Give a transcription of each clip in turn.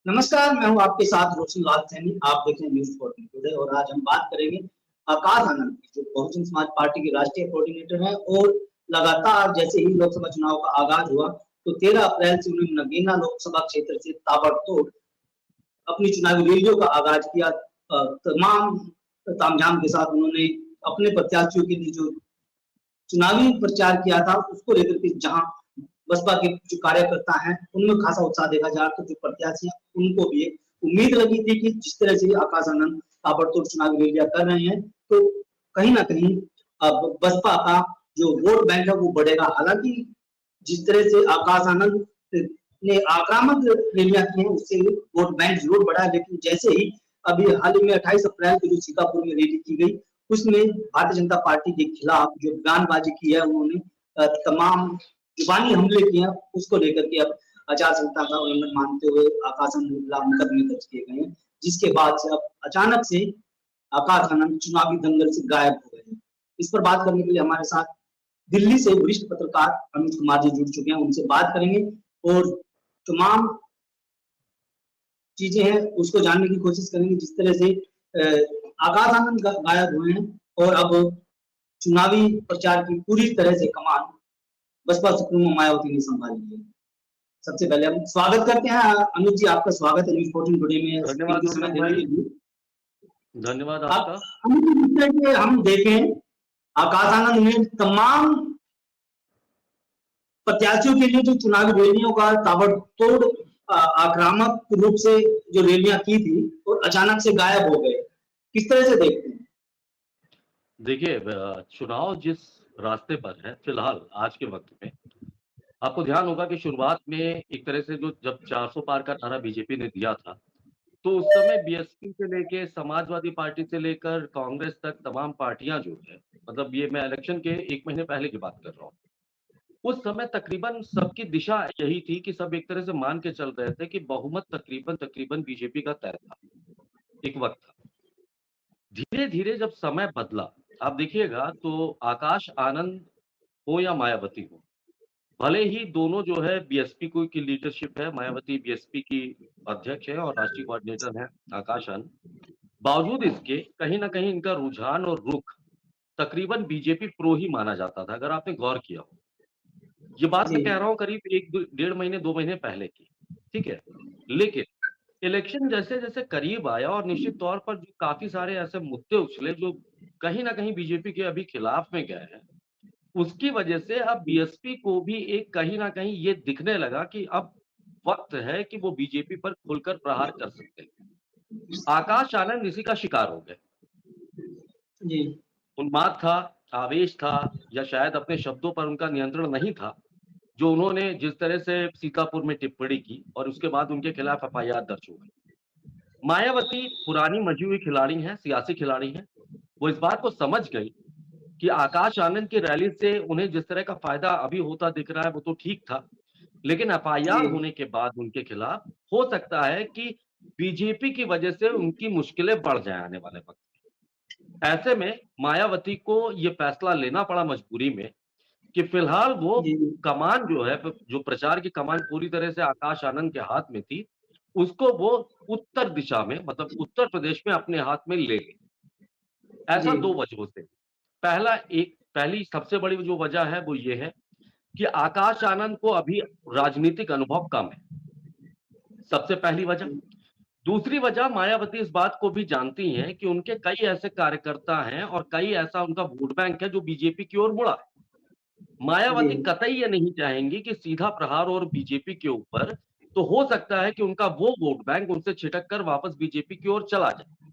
नमस्कार, मैं हूँ आपके साथ रोशन लाल सैनी। आप देख रहे हैं न्यूज़ 14 टुडे और आज हम बात करेंगे आकाश आनंद की, जो बहुजन समाज पार्टी के राष्ट्रीय कोऑर्डिनेटर हैं और लगातार जैसे ही लोकसभा चुनाव का आगाज हुआ, तो 13 अप्रैल से उन्होंने नगीना लोकसभा क्षेत्र से ताबड़तोड़ अपनी चुनावी रैलियों का आगाज किया। तमाम तामझाम के साथ उन्होंने अपने प्रत्याशियों के लिए जो चुनावी प्रचार किया था, उसको लेकर के जहां बसपा के जो कार्यकर्ता हैं, उनमें खासा उत्साह देखा जा रहा था। जो प्रत्याशी हैं, उनको भी एक उम्मीद लगी थी कि जिस तरह से आकाश आनंद ताबड़तोड़ चुनावी रैलियां कर रहे हैं, तो कहीं न कहीं अब बसपा का जो वोट बैंक है, वो बढ़ेगा। हालाँकि जिस तरह से आकाश आनंद ने आक्रामक रैलियां की हैं, उससे वोट बैंक जरूर बढ़ा है, लेकिन जैसे ही अभी हाल ही में 28 अप्रैल को जो सीतापुर में रैली की गई, उसमें भारतीय जनता पार्टी के खिलाफ जो बयानबाजी की है उन्होंने, तमाम जुबानी हमले किए हैं, उसको लेकर के अब आचार संहिता का उल्लंघन मानते हुए आकाश आनंद के खिलाफ मुकदमे दर्ज किए गए हैं, जिसके बाद से अब अचानक से आकाश आनंद चुनावी दंगल से गायब हो गए हैं। इस पर बात करने के लिए हमारे साथ दिल्ली से वरिष्ठ पत्रकार अमित कुमार जी जुड़ चुके हैं, उनसे बात करेंगे और तमाम चीजें हैं उसको जानने की कोशिश करेंगे। जिस तरह से आकाश आनंद गायब हुए हैं और अब चुनावी प्रचार की पूरी तरह से कमान बसपा सुप्रीमो मायावती ने संभाली है। सबसे पहले हम स्वागत करते हैं अमित जी, आपका स्वागत है न्यूज़ 14 टुडे में धन्यवाद कीमती समय रोशन देने के भाई। लिए। धन्यवाद अब आपका। अमित जी, जिस तरह से हम देखें, आकाश आनंद ने तमाम प्रत्याशियों के लिए जो चुनावी रैलियों का ताबड़तोड़ आक्रामक रूप से जो रैलियां की थी और अचानक से गायब हो गए, किस तरह से देखते हैं? देखिए चुनाव जिस रास्ते पर है फिलहाल आज के वक्त में, आपको ध्यान होगा कि शुरुआत में एक तरह से जो जब 400 पार का नारा बीजेपी ने दिया था, तो उस समय बीएसपी से लेके समाजवादी पार्टी से लेकर कांग्रेस तक तमाम पार्टियां जो है, मतलब ये मैं इलेक्शन के 1 महीने पहले की बात कर रहा हूँ। उस समय तकरीबन सबकी दिशा यही थी कि सब एक तरह से मान के चल रहे थे कि बहुमत तकरीबन बीजेपी का तय था, एक वक्त था। धीरे-धीरे जब समय बदला, आप देखिएगा तो आकाश आनंद हो या मायावती हो, भले ही दोनों जो है बीएसपी को की लीडरशिप है, मायावती बीएसपी की अध्यक्ष है और राष्ट्रीय कोऑर्डिनेटर हैं आकाश आनंद। बावजूद इसके कहीं न कहीं इनका रुझान और रुख तकरीबन बीजेपी प्रो ही माना जाता था, अगर आपने गौर किया हो। ये बात मैं कह जी, रहा हूँ करीब 1 डेढ़ महीने 2 महीने पहले की, ठीक है? लेकिन इलेक्शन जैसे-जैसे करीब आया और निश्चित तौर पर जो काफ़ी सारे ऐसे मुद्दे उछले जो कहीं न कहीं बीजेपी के अभी खिलाफ में गए हैं, उसकी वजह से अब बीएसपी को भी एक कहीं न कहीं ये दिखने लगा कि अब वक़्त है कि वो बीजेपी पर खुलकर प्रहार कर सकते हैं। आकाश आनंद इसी का शिकार हो गए। जी, उन्माद था, आवेश था या शायद अपने शब्दों पर उनका नियंत्रण नहीं था, जो उन्होंने जिस तरह से सीतापुर में टिप्पणी की और उसके बाद उनके खिलाफ एफआईआर दर्ज हो गई। मायावती पुरानी मंझी हुई खिलाड़ी हैं, सियासी खिलाड़ी हैं। वो इस बात को समझ गई कि आकाश आनंद की रैली से उन्हें जिस तरह का फ़ायदा अभी होता दिख रहा है, वो तो ठीक था। लेकिन एफआईआर जी, होने के बाद उनके खिलाफ हो सकता है कि बीजेपी की वजह से उनकी मुश्किलें बढ़ जाएँ आने वाले वक़्त में। ऐसे में मायावती को ये फ़ैसला लेना पड़ा मजबूरी में कि फिलहाल वो जी, कमान जो है, जो प्रचार की कमान पूरी तरह से आकाश आनंद के हाथ में थी, उसको वो उत्तर दिशा में मतलब उत्तर प्रदेश में अपने हाथ में ले लें। ऐसा जी, 2 वजहों से। पहली सबसे बड़ी जो वजह है वो ये है कि आकाश आनंद को अभी राजनीतिक अनुभव कम है, सबसे पहली वजह। दूसरी वजह मायावती इस बात को भी जानती हैं कि उनके कई ऐसे कार्यकर्ता हैं और कई ऐसा उनका वोट बैंक है जो बीजेपी की ओर मुड़ा है। जी, मायावती कतई ये नहीं चाहेंगी कि सीधा प्रहार और बीजेपी के ऊपर, तो हो सकता है कि उनका वो वोट बैंक उनसे छिटक कर वापस बीजेपी की ओर चला जाए।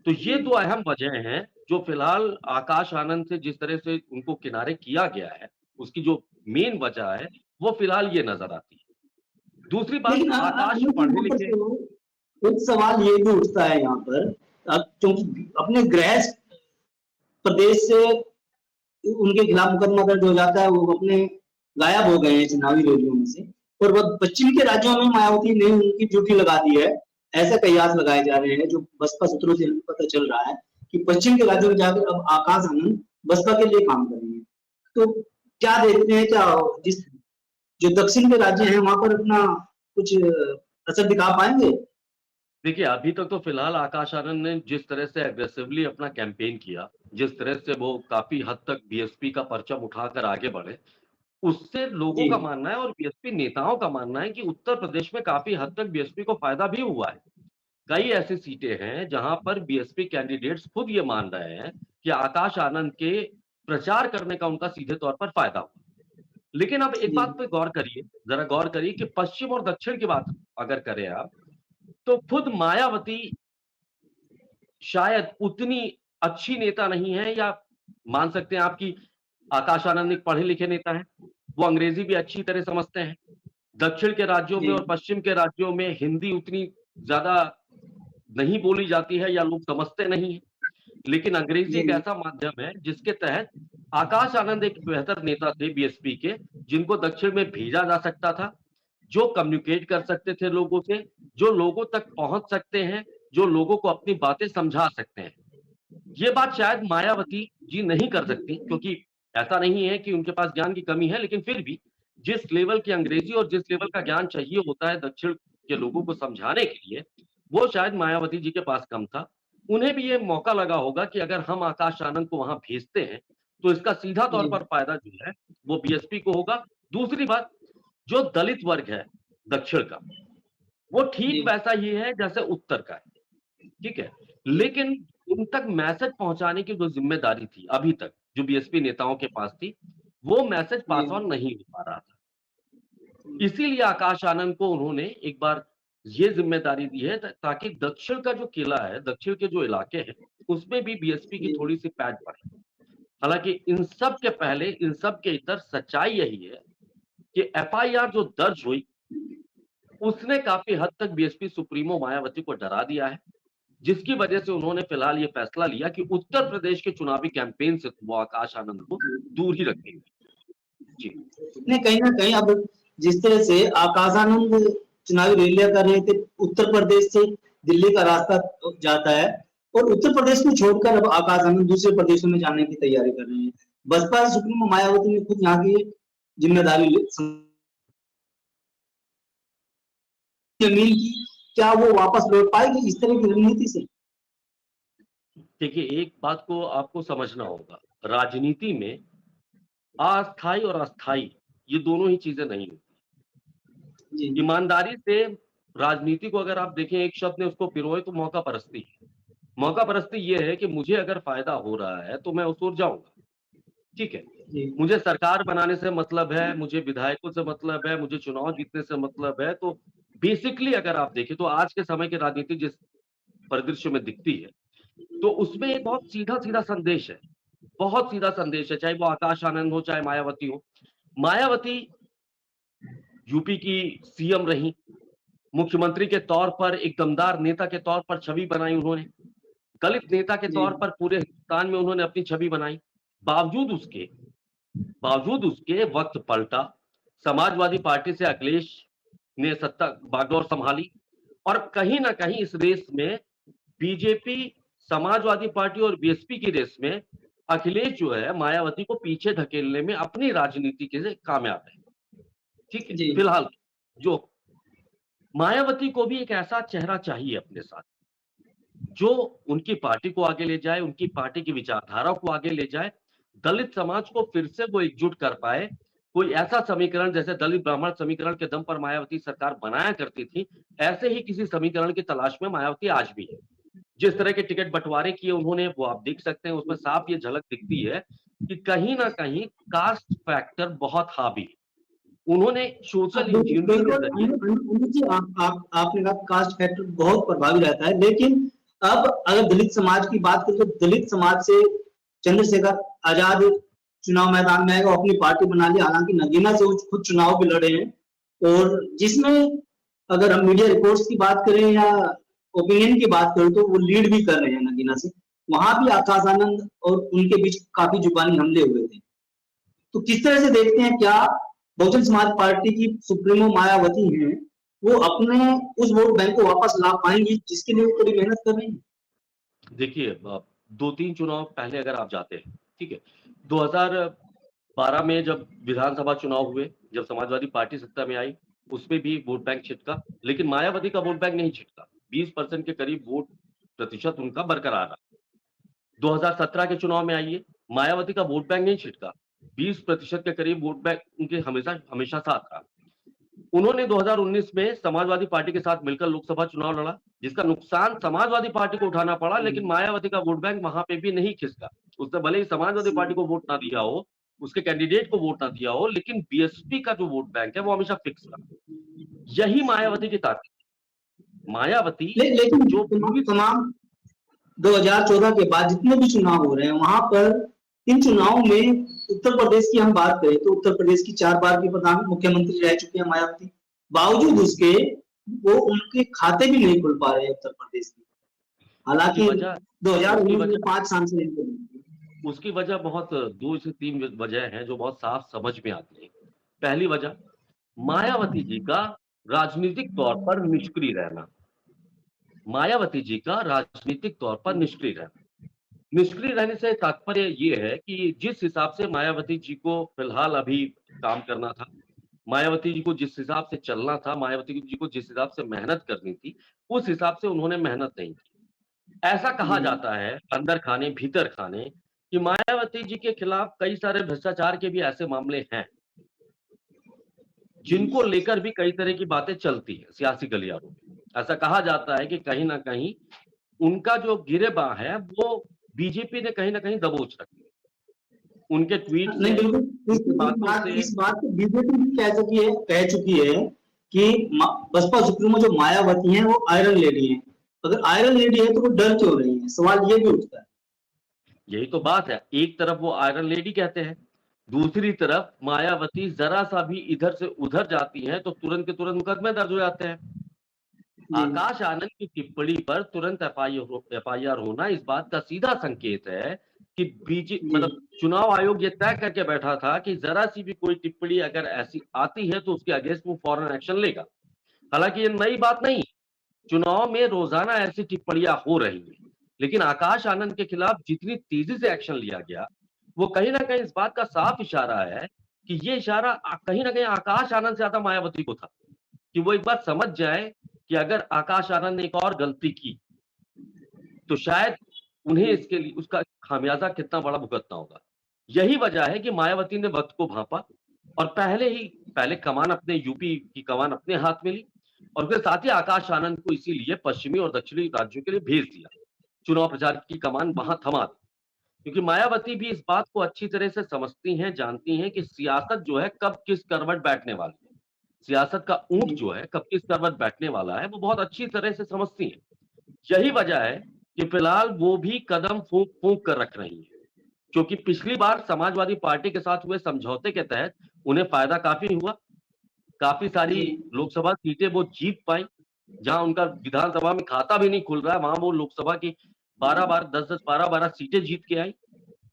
तो ये जी। 2 अहम वजह हैं, जो फिलहाल आकाश आनंद से जिस तरह से उनको किनारे किया गया है, उसकी जो मेन वजह है, वो फिलहाल ये नज़र आती है। दूसरी बात लेकिन आकाश अमित जी, यहाँ पर पढ़े-लिखे तो एक सवाल ये भी उठता है यहाँ पर, क्योंकि अपने गृह प्रदेश से उनके खिलाफ मुकदमा दर्ज हो जाता है, वो अपने गायब हो गए हैं चुनावी रैलियों में से, और वो पश्चिम के राज्यों में मायावती ने उनकी ड्यूटी लगा दी है। ऐसे कयास लगाए जा रहे हैं, जो बसपा सूत्रों से पता चल रहा है कि पश्चिम के राज्यों में जाकर अब आकाश आनंद बसपा के लिए काम करेंगे। तो क्या देखते हैं, क्या जिस जो दक्षिण के राज्य हैं वहां पर अपना कुछ असर दिखा पाएंगे? देखिए, अभी तक तो फिलहाल आकाश आनंद ने जिस तरह से एग्रेसिवली अपना कैंपेन किया, जिस तरह से वो काफ़ी हद तक बीएसपी का परचम उठाकर आगे बढ़े, उससे लोगों जी, का मानना है और बीएसपी नेताओं का मानना है कि उत्तर प्रदेश में काफ़ी हद तक बीएसपी को फ़ायदा भी हुआ है। कई ऐसी सीटें हैं जहाँ पर बीएसपी कैंडिडेट्स खुद ये मान रहे हैं कि आकाश आनंद के प्रचार करने का उनका सीधे तौर पर फ़ायदा हुआ। लेकिन अब एक जी, बात पे गौर करिए, ज़रा गौर करिए कि पश्चिम और दक्षिण की बात अगर करें आप, तो खुद मायावती शायद उतनी अच्छी नेता नहीं है, या मान सकते हैं आप कि आकाश आनंद एक पढ़े-लिखे नेता हैं। वो अंग्रेज़ी भी अच्छी तरह समझते हैं। दक्षिण के राज्यों में जी, और पश्चिम के राज्यों में हिंदी उतनी ज़्यादा नहीं बोली जाती है या लोग समझते नहीं हैं। लेकिन अंग्रेज़ी जी, एक जी, ऐसा माध्यम है जिसके तहत आकाश आनंद एक बेहतर नेता थे बीएसपी के, जिनको दक्षिण में भेजा जा सकता था, जो कम्युनिकेट कर सकते थे लोगों से, जो लोगों तक पहुँच सकते हैं, जो लोगों को अपनी बातें समझा सकते हैं। ये बात शायद मायावती जी नहीं कर सकती, क्योंकि ऐसा नहीं है कि उनके पास ज्ञान की कमी है, लेकिन फिर भी जिस लेवल की अंग्रेज़ी और जिस लेवल का ज्ञान चाहिए होता है दक्षिण के लोगों को समझाने के लिए, वो शायद मायावती जी के पास कम था। उन्हें भी ये मौका लगा होगा कि अगर हम आकाश आनंद को वहाँ भेजते हैं, तो इसका सीधा तौर जी, पर फ़ायदा जो है, वो बीएसपी को होगा। दूसरी बात, जो दलित वर्ग है दक्षिण का, वो ठीक जी, वैसा ही है जैसे उत्तर का है। ठीक है? लेकिन उन तक मैसेज पहुँचाने की जो ज़िम्मेदारी थी अभी तक, जो बीएसपी नेताओं के पास थी, वो मैसेज जी, पास ऑन नहीं हो पा रहा था। इसीलिए आकाश आनंद को उन्होंने एक बार ये ज़िम्मेदारी दी है ताकि दक्षिण का जो किला है, दक्षिण के जो इलाके हैं, उसमें भी बीएसपी की जी, थोड़ी-सी पैठ पड़े। हालाँकि इन सब के पहले, इन सब के इतर सच्चाई यही है कि एफआईआर जो दर्ज हुई, उसने काफ़ी हद तक बीएसपी सुप्रीमो मायावती को डरा दिया है। जिसकी वजह से उन्होंने फिलहाल ये फैसला लिया कि उत्तर प्रदेश के चुनावी कैंपेन से वो आकाश आनंद को दूर ही रखेंगे। जी। नहीं, कहीं न कहीं अब जिस तरह से आकाशानंद चुनावी रैलियाँ कर रहे थे, उत्तर प्रदेश से दिल्ली का रास्ता जाता है और उत्तर प्रदेश को छोड़कर अब आकाशानंद दूसरे प्रदेशों में जाने की तैयारी कर रहे हैं। बसपा सुप्रीमो मायावती ने खुद यहाँ की जिम्मेदारी जमीन की, क्या वो वापस लौट पाएगी इस तरह की रणनीति से? देखिए, एक बात को आपको समझना होगा, राजनीति में अस्थायी और अस्थायी ये दोनों ही चीज़ें नहीं होती। जी, ईमानदारी से राजनीति को अगर आप देखें, एक शब्द ने उसको पिरोए तो मौकापरस्ती है। मौकापरस्ती ये है कि मुझे अगर फ़ायदा हो रहा है तो मैं उस ओर जाऊँगा, ठीक है? जी, मुझे सरकार बनाने से मतलब है, मुझे विधायकों से मतलब है, मुझे चुनाव जीतने से मतलब है, तो बेसिकली अगर आप देखें तो आज के समय की राजनीति जिस परिदृश्य में दिखती है, तो उसमें एक बहुत सीधा-सीधा संदेश है। बहुत सीधा संदेश है, चाहे वो आकाश आनंद हो, चाहे मायावती हो। मायावती यूपी की सीएम रहीं, मुख्यमंत्री के तौर पर एक दमदार नेता के तौर पर छवि बनाई उन्होंने। दलित नेता के जी, तौर पर पूरे हिंदुस्तान में उन्होंने अपनी छवि बनाई। बावजूद उसके बावजूद उसके वक़्त पलटा, समाजवादी पार्टी से अखिलेश ने सत्ता बागडोर सँभाली और कहीं न कहीं इस रेस में बीजेपी, समाजवादी पार्टी और बीएसपी की रेस में अखिलेश जो है मायावती को पीछे धकेलने में अपनी राजनीति के से कामयाब है। ठीक है? जी, फिलहाल जो मायावती को भी एक ऐसा चेहरा चाहिए अपने साथ, जो उनकी पार्टी को आगे ले जाए, उनकी पार्टी की विचारधारा को आगे ले जाए, दलित समाज को फिर से वो एकजुट कर पाए। कोई ऐसा समीकरण जैसे दलित ब्राह्मण समीकरण के दम पर मायावती सरकार बनाया करती थी, ऐसे ही किसी समीकरण की तलाश में मायावती आज भी है। जिस तरह के टिकट बँटवारे किए उन्होंने, वो आप देख सकते हैं, उसमें साफ ये झलक दिखती है कि कहीं न कहीं कास्ट फैक्टर बहुत हावी है। उन्होंने सोशल इंजीनियरिंग के बिल्कुल ज़रिए अनुज जी, आपने कहा कास्ट फैक्टर बहुत प्रभावी रहता है, लेकिन अब अगर दलित समाज की बात करें तो दलित समाज से चंद्रशेखर आजाद चुनाव मैदान में आएगा, अपनी पार्टी बना ली, हालांकि नगीना से वो खुद चुनाव भी लड़े हैं और जिसमें अगर हम मीडिया रिपोर्ट्स की बात करें या ओपिनियन की बात करें तो वो लीड भी कर रहे हैं नगीना से। वहां भी आकाश आनंद और उनके बीच काफी जुबानी हमले हुए थे। तो किस तरह से देखते हैं, क्या बहुजन समाज पार्टी की सुप्रीमो मायावती हैं, वो अपने उस वोट बैंक को वापस ला पाएंगी जिसके लिए वो कड़ी मेहनत कर रही हैं? देखिए 2-3 चुनाव पहले अगर आप जाते हैं, ठीक है? 2012 में जब विधानसभा चुनाव हुए, जब समाजवादी पार्टी सत्ता में आई, उसमें भी वोट बैंक छिटका, लेकिन मायावती का वोट बैंक नहीं छिटका। 20% के करीब वोट प्रतिशत उनका बरकरार रहा। 2017 के चुनाव में आइए, मायावती का वोट बैंक नहीं छिटका, 20% के करीब वोट बैंक उनके हमेशा साथ रहा। उन्होंने 2019 में समाजवादी पार्टी के साथ मिलकर लोकसभा चुनाव लड़ा, जिसका नुकसान समाजवादी पार्टी को उठाना पड़ा, लेकिन मायावती का वोट बैंक वहां पे भी नहीं खिसका। उसने भले ही समाजवादी पार्टी को वोट ना दिया हो, उसके कैंडिडेट को वोट ना दिया हो, लेकिन बीएसपी का जो वोट बैंक है वो हमेशा फिक्स रहा। यही मायावती की ताकत है। मायावती लेकिन जो तमाम 2014 के बाद जितने भी चुनाव हो रहे हैं वहां पर इन चुनावों में उत्तर प्रदेश की हम बात करें तो उत्तर प्रदेश की 4 बार की प्रधान मुख्यमंत्री रह चुके हैं मायावती। बावजूद उसके वो उनके खाते भी नहीं खुल पा रहे हैं उत्तर प्रदेश में। हालांकि 2019 में 5 सांसद इनको मिले। उसकी वजह बहुत 2 से 3 वजह हैं जो बहुत साफ समझ में आती है। पहली वजह मायावती जी का राजनीतिक तौर पर निष्क्रिय रहना। मायावती जी का राजनीतिक तौर पर निष्क्रिय रहना। निष्क्रिय रहने से तात्पर्य ये है कि जिस हिसाब से मायावती जी को फिलहाल अभी काम करना था, मायावती जी को जिस हिसाब से चलना था, मायावती जी को जिस हिसाब से मेहनत करनी थी, उस हिसाब से उन्होंने मेहनत नहीं की। ऐसा कहा जाता है अंदर खाने भीतर खाने कि मायावती जी के खिलाफ कई सारे भ्रष्टाचार के भी ऐसे मामले हैं जिनको लेकर भी कई तरह की बातें चलती है सियासी गलियारों में। ऐसा कहा जाता है कि कहीं ना कहीं उनका जो गिरेबां है वो बीजेपी ने कहीं ना कहीं दबोच रखी है। उनके ट्वीट नहीं से, बिल्कुल उनकी बातों से इस बात को बीजेपी भी कह चुकी है कि बसपा सुप्रीमो जो मायावती हैं वो आयरन लेडी हैं। अगर आयरन लेडी है तो वो डर क्यों रही है, सवाल ये भी उठता है। यही तो बात है। एक तरफ वो आयरन लेडी कहते हैं, दूसरी तरफ मायावती जरा सा भी इधर से उधर जाती हैं तो तुरंत के तुरंत मुकदमे दर्ज हो जाते हैं। आकाश आनंद की टिप्पणी पर तुरंत एफआईआर होना इस बात का सीधा संकेत है कि मतलब चुनाव आयोग ये तय करके बैठा था कि जरा सी भी कोई टिप्पणी अगर ऐसी आती है तो उसके अगेंस्ट वो फौरन एक्शन लेगा। हालांकि ये नई बात नहीं, चुनाव में रोजाना ऐसी टिप्पणियां हो रही हैं, लेकिन आकाश आनंद के खिलाफ जितनी तेजी से एक्शन लिया गया वो कहीं ना कहीं इस बात का साफ इशारा है कि ये इशारा कहीं ना कहीं आकाश आनंद से ज्यादा मायावती को था कि वो एक बार समझ जाए कि अगर आकाश आनंद ने एक और गलती की तो शायद उन्हें इसके लिए उसका खामियाजा कितना बड़ा भुगतना होगा। यही वजह है कि मायावती ने वक्त को भांपा और पहले कमान अपने यूपी की कमान अपने हाथ में ली और उसके साथ ही आकाश आनंद को इसीलिए पश्चिमी और दक्षिणी राज्यों के लिए भेज दिया, चुनाव प्रचार की कमान वहां थमा दी। क्योंकि मायावती भी इस बात को अच्छी तरह से समझती हैं, जानती हैं कि सियासत जो है कब किस करवट बैठने वाली है, सियासत का ऊंट जो है कब किस करवट बैठने वाला है वो बहुत अच्छी तरह से समझती हैं। यही वजह है कि फिलहाल वो भी कदम फूंक फूंक कर रख रही है, क्योंकि पिछली बार समाजवादी पार्टी के साथ हुए समझौते के तहत उन्हें फायदा काफी हुआ, काफी सारी लोकसभा सीटें वो जीत पाई। जहां उनका विधानसभा में खाता भी नहीं खुल रहा है वहां वो लोकसभा की 10-10 12-12 सीटें जीत के आई।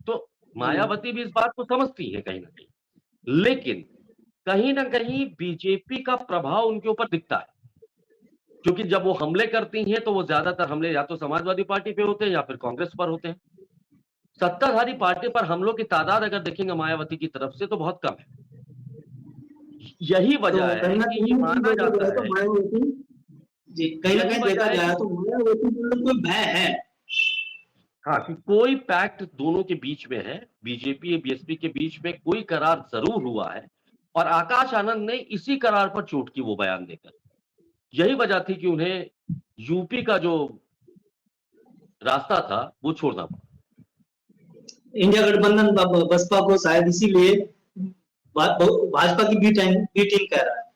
तो मायावती भी इस बात को समझती है कहीं ना कहीं, लेकिन कहीं ना कहीं बीजेपी का प्रभाव उनके ऊपर दिखता है, क्योंकि जब वो हमले करती हैं तो वो ज्यादातर हमले या तो समाजवादी पार्टी पे होते हैं या फिर कांग्रेस पर होते हैं। सत्ताधारी पार्टी पर हमलों की तादाद अगर देखेंगे मायावती की तरफ से तो बहुत कम है। यही वजह है कि ये माना जाता है, कहीं ना कहीं देखा जाए तो मायावती को कोई भय है। हाँ, कि कोई पैक्ट दोनों के बीच में है, बीजेपी और बीएसपी के बीच में कोई करार जरूर हुआ है और आकाश आनंद ने इसी करार पर चोट की वो बयान देकर। यही वजह थी कि उन्हें यूपी का जो रास्ता था वो छोड़ना पड़ा। इंडिया गठबंधन बसपा को शायद इसीलिए भाजपा की बी टीम कह रहा है।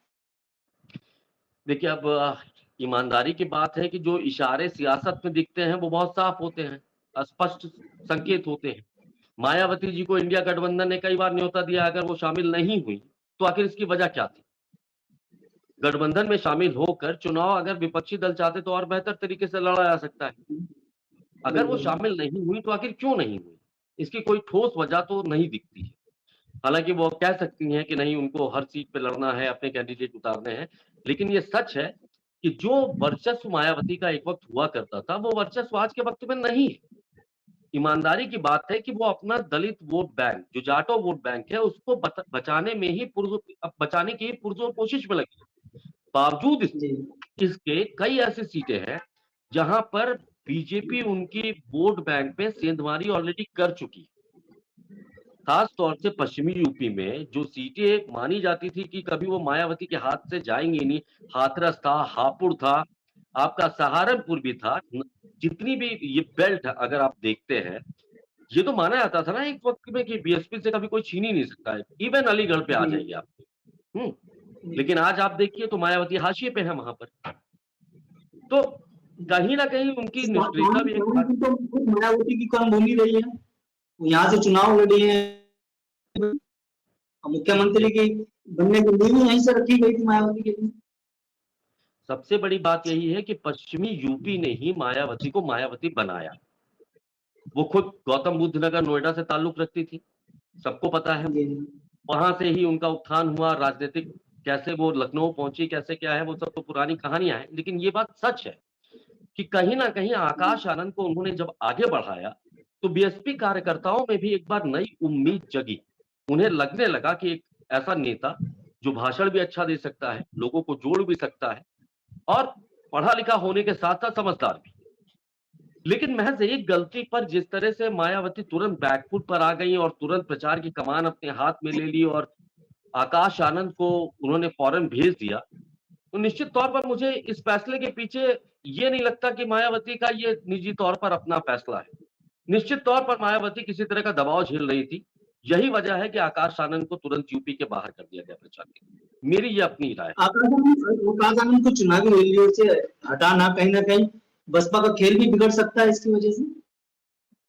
देखिए, अब ईमानदारी की बात है कि जो इशारे सियासत में दिखते हैं वो बहुत साफ होते हैं, स्पष्ट संकेत होते हैं। मायावती जी को इंडिया गठबंधन ने कई बार न्योता दिया, अगर वो शामिल नहीं हुई तो आखिर इसकी वजह क्या थी? गठबंधन में शामिल होकर चुनाव अगर विपक्षी दल चाहते तो और बेहतर तरीके से लड़ा जा सकता है। अगर वो शामिल नहीं हुई तो आखिर क्यों नहीं हुई, इसकी कोई ठोस वजह तो नहीं दिखती है। हालांकि वो कह सकती हैं कि नहीं, उनको हर सीट पे लड़ना है, अपने कैंडिडेट उतारने हैं, लेकिन ये सच है कि जो वर्चस्व मायावती का एक वक्त हुआ करता था वो वर्चस्व आज के वक्त में नहीं है। ईमानदारी की बात है कि वो अपना दलित वोट बैंक, जो जाटो वोट बैंक है, उसको बचाने में ही बचाने की पुरजोर कोशिश में लगी। बावजूद जी इसके कई ऐसी सीटें हैं जहां पर बीजेपी उनकी वोट बैंक में सेंधमारी ऑलरेडी कर चुकी है। खास तौर से पश्चिमी यूपी में जो सीटें मानी जाती थी कि कभी वो मायावती के हाथ से जाएंगी नहीं, हाथरस था, हापुड़ था, आपका सहारनपुर भी था, जितनी भी ये बेल्ट अगर आप देखते हैं, ये तो माना जाता था ना एक वक्त में कि बीएसपी से कभी कोई छीन ही नहीं सकता है, इवन अलीगढ़ पे आ जी जाइए आप। लेकिन आज आप देखिए तो मायावती हाशिए पे है वहां पर। तो कहीं ना कहीं उनकी निष्क्रियता भी एक तो खुद मायावती की कर्मभूमि रही है, वो यहाँ से चुनाव लड़ी है, मुख्यमंत्री की बनने की नींव यहीं से रखी गई थी मायावती के लिए। सबसे बड़ी बात यही है कि पश्चिमी यूपी ने ही मायावती को मायावती बनाया। वो खुद गौतम बुद्ध नगर नोएडा से ताल्लुक रखती थी, सबको पता है। जी वहां से ही उनका उत्थान हुआ, राजनीतिक कैसे वो लखनऊ पहुंची, कैसे क्या है, वो सब तो पुरानी कहानियां हैं। लेकिन ये बात सच है कि कहीं ना कहीं आकाश आनंद को उन्होंने जब आगे बढ़ाया तो बीएसपी कार्यकर्ताओं में भी एक बार नई उम्मीद जगी। उन्हें लगने लगा कि एक ऐसा नेता जो भाषण भी अच्छा दे सकता है, लोगों को जोड़ भी सकता है और पढ़ा लिखा होने के साथ साथ समझदार भी। लेकिन महज एक गलती पर जिस तरह से मायावती तुरंत बैकफुट पर आ गई और तुरंत प्रचार की कमान अपने हाथ में ले ली और आकाश आनंद को उन्होंने फौरन भेज दिया, तो निश्चित तौर पर मुझे इस फैसले के पीछे ये नहीं लगता कि मायावती का ये निजी तौर पर अपना फैसला है। निश्चित तौर पर मायावती किसी तरह का दबाव झेल रही थी। यही वजह है कि आकाश आनंद को तुरंत यूपी के बाहर कर दिया गया प्रचार के लिए। मेरी ये अपनी राय है। आकाश आनंद को चुनावी रैलियों से हटाना कहीं ना कहीं बसपा का खेल भी बिगड़ सकता है इसकी वजह से।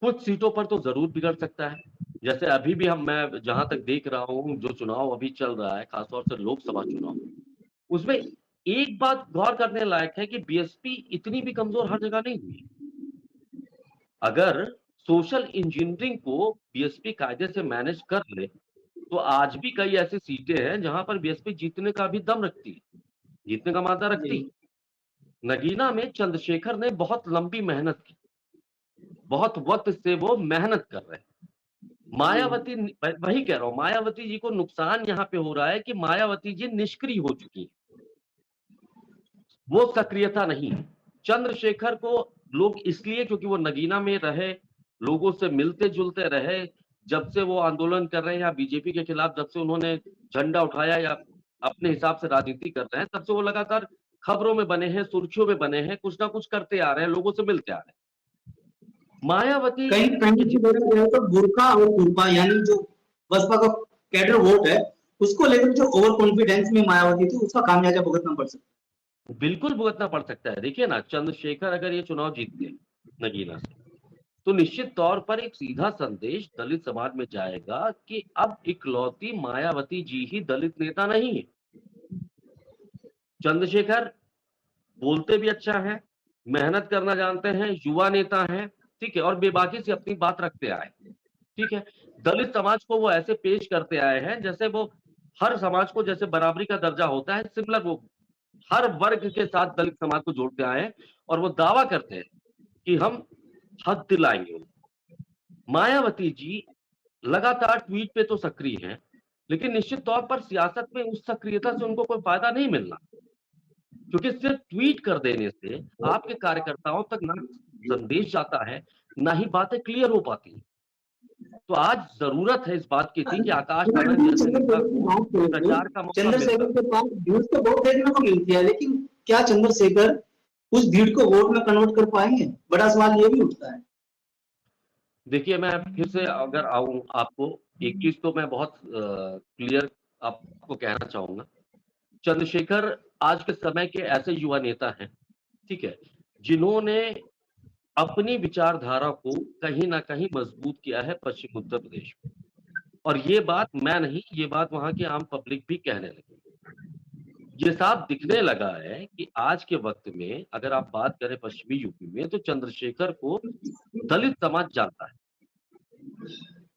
कुछ सीटों पर तो जरूर बिगड़ सकता है। जैसे अभी भी मैं जहां तक देख रहा हूं, जो चुनाव अभी चल रहा है, खासतौर से लोकसभा चुनाव, उसमें एक बात गौर करने लायक है कि बीएसपी इतनी भी कमजोर हर जगह नहीं हुई। अगर सोशल इंजीनियरिंग को बीएसपी कायदे से मैनेज कर ले तो आज भी कई ऐसी सीटें हैं जहां पर बीएसपी जीतने का भी दम रखती है, जीतने का मादा जी रखती है। नगीना में चंद्रशेखर ने बहुत लंबी मेहनत की, बहुत वक्त से वो मेहनत कर रहे हैं। जी मायावती, वही कह रहा हूं, मायावती जी को नुकसान यहाँ पे हो रहा है कि मायावती जी निष्क्रिय हो चुकी है, वो सक्रियता नहीं है। चंद्रशेखर को लोग इसलिए क्योंकि वो नगीना में रहे, लोगों से मिलते जुलते रहे, जब से वो आंदोलन कर रहे हैं या बीजेपी के खिलाफ जब से उन्होंने झंडा उठाया या अपने हिसाब से राजनीति कर रहे हैं, तब से वो लगातार खबरों में बने हैं, सुर्खियों में बने हैं, कुछ ना कुछ करते आ रहे हैं, लोगों से मिलते आ रहे हैं। मायावती कहीं कहीं की देखा जाए तो बुर्का और कुर्बा यानी जो बसपा का कैडर वोट है, उसको लेकर जो ओवर कॉन्फिडेंस में मायावती थी उसका खामियाजा भुगतना पड़ सकता बिल्कुल भुगतना पड़ सकता है। देखिए ना, चंद्रशेखर अगर ये चुनाव जीतते हैं नगीना से, तो निश्चित तौर पर एक सीधा संदेश दलित समाज में जाएगा कि अब इकलौती मायावती जी ही दलित नेता नहीं है। चंद्रशेखर बोलते भी अच्छा है, मेहनत करना जानते हैं, युवा नेता हैं, ठीक है, और बेबाकी से अपनी बात रखते आए, ठीक है। दलित समाज को वो ऐसे पेश करते आए हैं जैसे वो हर समाज को जैसे बराबरी का दर्जा होता है, सिमिलर वो हर वर्ग के साथ दलित समाज को जोड़ते आए हैं और वो दावा करते हैं कि हम हक दिलाएंगे। मायावती जी लगातार ट्वीट पे तो सक्रिय हैं, लेकिन निश्चित तौर पर सियासत में उस सक्रियता से उनको कोई फायदा नहीं मिलना, क्योंकि सिर्फ ट्वीट कर देने से आपके कार्यकर्ताओं तक ना संदेश जाता है, ना ही बातें क्लियर हो पाती हैं। तो आज जरूरत है इस बात की थी कि आकाश आनंद जैसे नेता को प्रचार का मौका मिलता। चंद्रशेखर के पास भीड़ तो बहुत देखने को मिलती है, लेकिन क्या चंद्रशेखर उस भीड़ को वोट में कन्वर्ट कर पाएंगे? बड़ा सवाल ये भी उठता है। देखिए, मैं फिर से अगर आऊं आपको, एक चीज तो मैं बहुत क्लियर आपको कहना चाहूंगा। चंद्रशेखर आज के समय के ऐसे युवा नेता हैं, ठीक है, जिन्होंने अपनी विचारधारा को कहीं ना कहीं मजबूत किया है पश्चिम उत्तर प्रदेश में। और ये बात मैं नहीं, ये बात वहां की आम पब्लिक भी कहने लगी। ये साफ दिखने लगा है कि आज के वक्त में अगर आप बात करें पश्चिमी यूपी में, तो चंद्रशेखर को दलित समाज जानता है।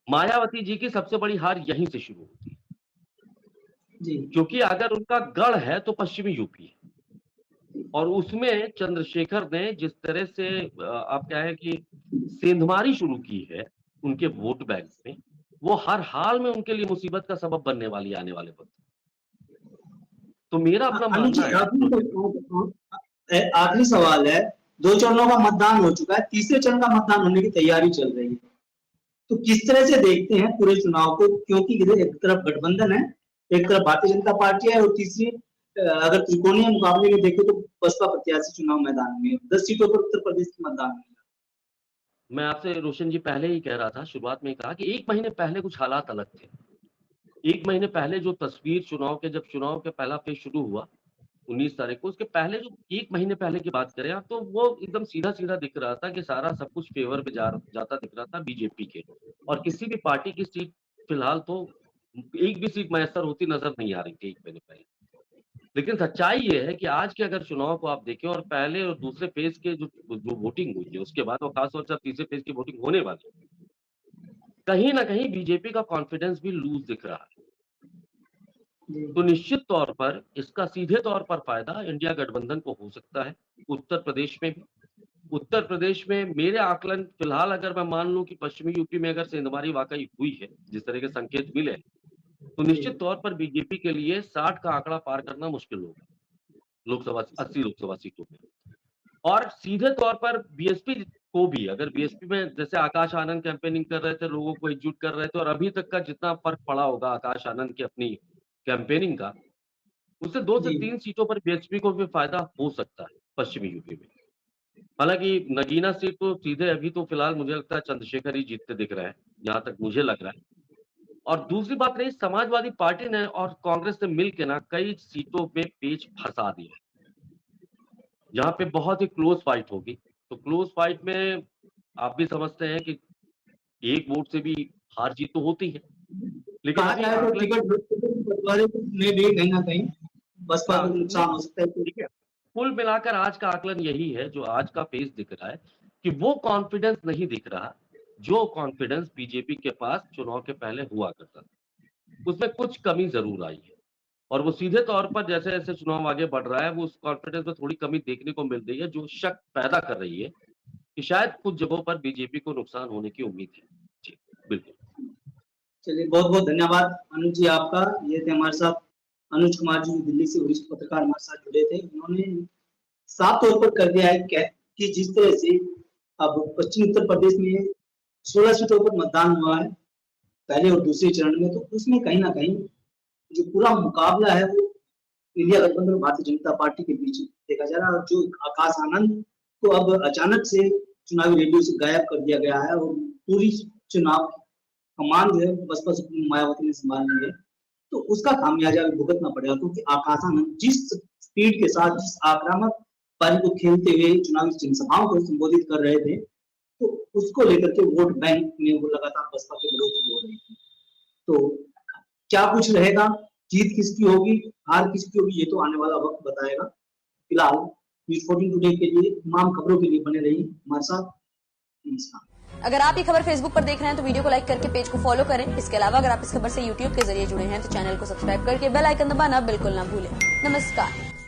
मायावती जी की सबसे बड़ी हार यहीं से शुरू होती है, जी क्योंकि अगर उनका गढ़ है तो पश्चिमी यूपी है, और उसमें चंद्रशेखर ने जिस तरह से आप क्या है कि सेंधमारी शुरू की है उनके वोट बैंक में, वो हर हाल में उनके लिए मुसीबत का सबब बनने वाली है आने वाले वक्त। तो मेरा अपना अनुज जी, मानना है। आखिरी सवाल है, 2 चरणों का मतदान हो चुका है, तीसरे चरण का मतदान होने की तैयारी चल रही है। तो किस तरह से देखते हैं पूरे चुनाव को? क्योंकि इधर एक तरफ गठबंधन है, एक तरफ भारतीय जनता पार्टी है, और तीसरी अगर त्रिकोणीय मुकाबले में देखें तो बसपा प्रत्याशी चुनाव मैदान में 10 सीटों पर उत्तर प्रदेश के मतदान में। मैं आपसे रोशन जी पहले ही कह रहा था, शुरुआत में ही कहा कि 1 महीने पहले कुछ हालात अलग थे। 1 महीने पहले जो तस्वीर चुनाव के, जब चुनाव का पहला फेज शुरू हुआ 19 तारीख को, उसके पहले जो 1 महीने पहले की बात करें आप, तो वो एकदम सीधा-सीधा दिख रहा था कि सारा सब कुछ फेवर में जाता दिख रहा था बीजेपी के, और किसी भी पार्टी की सीट फिलहाल तो एक भी सीट मैसर होती नजर नहीं आ रही थी 1 महीने पहले। लेकिन सच्चाई ये है कि आज के अगर चुनाव को आप देखें, और पहले और दूसरे फेज के जो वोटिंग हुई है उसके बाद, और खासतौर से तीसरे फेज की वोटिंग होने वाली है, कहीं न कहीं बीजेपी का कॉन्फिडेंस भी लूज़ दिख रहा है। तो निश्चित तौर पर इसका सीधे तौर पर फ़ायदा इंडिया गठबंधन को हो सकता है, उत्तर प्रदेश में भी। उत्तर प्रदेश में मेरे आकलन फिलहाल अगर मैं मान लूँ कि पश्चिमी यूपी में अगर सेंधमारी वाक़ई हुई है, जिस तरह के संकेत मिले हैं, तो निश्चित तौर पर बीजेपी के लिए 60 का आंकड़ा पार करना मुश्किल होगा, लोकसभा 80 लोकसभा सीटों पे। और सीधे तौर पर बीएसपी को भी, अगर बीएसपी में जैसे आकाश आनंद कैंपेनिंग कर रहे थे, लोगों को एकजुट कर रहे थे, और अभी तक का जितना फ़र्क पड़ा होगा आकाश आनंद की अपनी कैंपेनिंग का, उससे 2 से 3 सीटों पर बीएसपी को भी फ़ायदा हो सकता है पश्चिमी यूपी में। हालाँकि नगीना सीट तो सीधे अभी तो फिलहाल मुझे लगता है चंद्रशेखर ही जीतते दिख रहे हैं, जहाँ तक मुझे लग रहा है। और दूसरी बात रही, समाजवादी पार्टी ने और कांग्रेस ने मिल के ना कई सीटों में पेच फँसा दिया है, जहाँ पे बहुत ही क्लोज़ फाइट होगी। तो क्लोज़ फाइट में आप भी समझते हैं कि 1 वोट से भी हार-जीत तो होती है। लेकिन कहा अभी जाए तो आंकलन टिकट बंटवारे में भी कहीं न कहीं बसपा को नुकसान हो सकता है। ठीक है। कुल मिलाकर आज का आकलन यही है, जो आज का पेज दिख रहा है, कि वो कॉन्फिडेंस नहीं दिख रहा, जो कॉन्फिडेंस बीजेपी के पास चुनाव के पहले हुआ करता था। उसमें कुछ कमी ज़रूर आई है, और वो सीधे तौर पर जैसे-जैसे चुनाव आगे बढ़ रहा है, वो उस कॉन्फिडेंस में थोड़ी कमी देखने को मिल रही है, जो शक पैदा कर रही है कि शायद कुछ जगहों पर बीजेपी को नुकसान होने की उम्मीद है। जी, बिल्कुल। चलिए, बहुत-बहुत धन्यवाद अनुज जी आपका। ये थे हमारे साथ अनुज कुमार जी, जो दिल्ली से वरिष्ठ पत्रकार हमारे साथ जुड़े थे। उन्होंने साफ तौर पर कर दिया है कि जिस तरह से अब पश्चिमी उत्तर प्रदेश में 16 सीटों पर मतदान हुआ है, पहले और दूसरे चरण में, तो उसमें कहीं न कहीं जो पूरा मुकाबला है वो इंडिया गठबंधन और भारतीय जनता पार्टी के बीच देखा जा रहा है। और जो आकाश आनंद को अब अचानक से चुनावी रैलियों से गायब कर दिया गया है, और पूरी चुनाव कमान जो है बसपा सुप्रीमो मायावती ने संभाल ली है, तो उसका खामियाजा भी भुगतना पड़ेगा। क्योंकि आकाश आनंद जिस स्पीड के साथ, जिस आक्रामक पारी को खेलते हुए चुनावी जनसभाओं को संबोधित कर रहे थे, तो उसको लेकर के वोट बैंक में वो लगातार बसपा के विरोधी हो रही थी। तो क्या कुछ रहेगा, जीत किसकी होगी, हार किसकी होगी, ये तो आने वाला वक्त बताएगा। फिलहाल न्यूज़ 14 टुडे के लिए तमाम खबरों के लिए बने रहिए हमारे साथ। नमस्कार। अगर आप ये खबर फेसबुक पर देख रहे हैं तो वीडियो को लाइक करके पेज को फॉलो करें। इसके अलावा अगर आप इस खबर से यूट्यूब के जरिए जुड़े हैं तो चैनल को सब्सक्राइब करके बेल आइकन दबाना बिल्कुल ना भूलें। नमस्कार।